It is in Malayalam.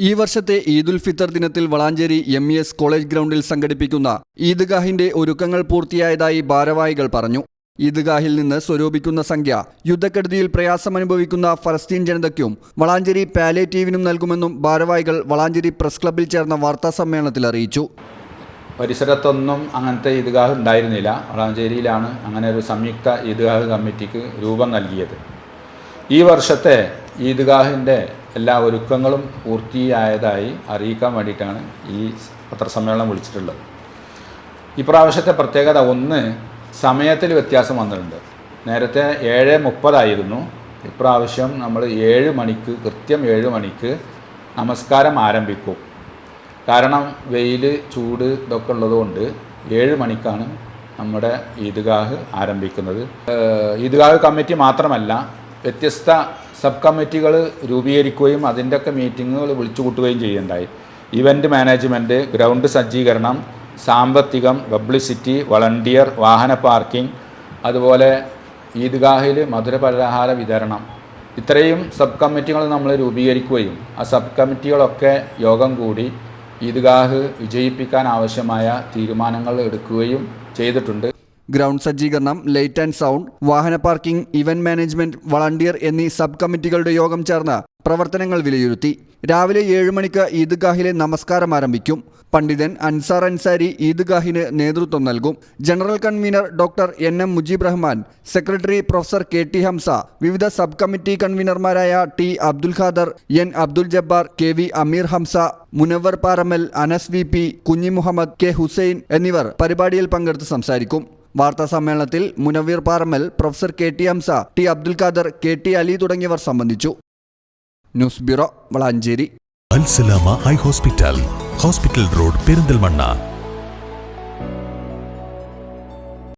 ഈ വർഷത്തെ ഈദുൽ ഫിത്തർ ദിനത്തിൽ വളാഞ്ചേരി MES കോളേജ് ഗ്രൗണ്ടിൽ സംഘടിപ്പിക്കുന്ന ഈദ്ഗാഹിന്റെ ഒരുക്കങ്ങൾ പൂർത്തിയായതായി ഭാരവാഹികൾ പറഞ്ഞു. ഈദ്ഗാഹിൽ നിന്ന് സ്വരൂപിക്കുന്ന സംഖ്യ യുദ്ധക്കെടുതിയിൽ പ്രയാസമനുഭവിക്കുന്ന ഫലസ്തീൻ ജനതയ്ക്കും വളാഞ്ചേരി പാലിയേറ്റീവിനും നൽകുമെന്നും ഭാരവാഹികൾ വളാഞ്ചേരി പ്രസ് ക്ലബ്ബിൽ ചേർന്ന വാർത്താസമ്മേളനത്തിൽ അറിയിച്ചു. പരിസരത്തൊന്നും അങ്ങനത്തെ ഈദ്ഗാഹ് ഉണ്ടായിരുന്നില്ല. വളാഞ്ചേരിയിലാണ് അങ്ങനെ ഒരു സംയുക്ത ഈദ്ഗാഹ് കമ്മിറ്റിക്ക് രൂപം നൽകിയത്. ഈ വർഷത്തെ ഈദ്ഗാഹിൻ്റെ എല്ലാ ഒരുക്കങ്ങളും പൂർത്തിയായതായി അറിയിക്കാൻ വേണ്ടിയിട്ടാണ് ഈ പത്രസമ്മേളനം വിളിച്ചിട്ടുള്ളത്. ഇപ്രാവശ്യത്തെ പ്രത്യേകത ഒന്ന്, സമയത്തിൽ വ്യത്യാസം വന്നിട്ടുണ്ട്. നേരത്തെ 7:30 ആയിരുന്നു. ഇപ്രാവശ്യം നമ്മൾ 7 മണിക്ക്, കൃത്യം 7 മണിക്ക് നമസ്കാരം ആരംഭിക്കും. കാരണം വെയിൽ, ചൂട് ഇതൊക്കെ ഉള്ളതുകൊണ്ട് 7 മണിക്കാണ് നമ്മുടെ ഈദ്ഗാഹ് ആരംഭിക്കുന്നത്. ഈദ്ഗാഹ് കമ്മിറ്റി മാത്രമല്ല, വ്യത്യസ്ത സബ് കമ്മിറ്റികൾ രൂപീകരിക്കുകയും അതിൻ്റെയൊക്കെ മീറ്റിങ്ങുകൾ വിളിച്ചു കൂട്ടുകയും ചെയ്യുന്നുണ്ടായി. ഇവൻ്റ് മാനേജ്മെൻറ്റ്, ഗ്രൗണ്ട് സജ്ജീകരണം, സാമ്പത്തികം, പബ്ലിസിറ്റി, വളണ്ടിയർ, വാഹന പാർക്കിംഗ്, അതുപോലെ ഈദ്ഗാഹിൽ മധുരപലഹാര വിതരണം, ഇത്രയും സബ് കമ്മിറ്റികൾ നമ്മൾ രൂപീകരിക്കുകയും ആ സബ് കമ്മിറ്റികളൊക്കെ യോഗം കൂടി ഈദ്ഗാഹ് വിജയിപ്പിക്കാൻ ആവശ്യമായ തീരുമാനങ്ങൾ എടുക്കുകയും ചെയ്തിട്ടുണ്ട്. ഗ്രൗണ്ട് സജ്ജീകരണം, ലൈറ്റ് ആൻഡ് സൗണ്ട്, വാഹന പാർക്കിംഗ്, ഇവന്റ് മാനേജ്മെന്റ്, വളണ്ടിയർ എന്നീ സബ് കമ്മിറ്റികളുടെ യോഗം ചേർന്ന് പ്രവർത്തനങ്ങൾ വിലയിരുത്തി. രാവിലെ 7 മണിക്ക് ഈദ്ഗാഹിലെ നമസ്കാരം ആരംഭിക്കും. പണ്ഡിതൻ അൻസാർ അൻസാരി ഈദ്ഗാഹിന് നേതൃത്വം നൽകും. General convener doctor NM Mujeeb Rahman, secretary professor KT Hamsa, വിവിധ സബ് കമ്മിറ്റി കൺവീനർമാരായ T Abdul Khader, N Abdul Jabbar, KV Ameer Hamsa, Munavar Paramal, Anas VP, Kunhi Muhammad, K Hussain എന്നിവർ പരിപാടിയിൽ പങ്കെടുത്ത് സംസാരിക്കും. വാർത്താ സമ്മേളനത്തിൽ Munaveer Paramal, professor KT Hamsa, T Abdul Khader, KT Ali തുടങ്ങിയവർ സംബന്ധിച്ചു. News bureau, Valanchery. Al Salama high hospital, hospital road, Perinthalmanna.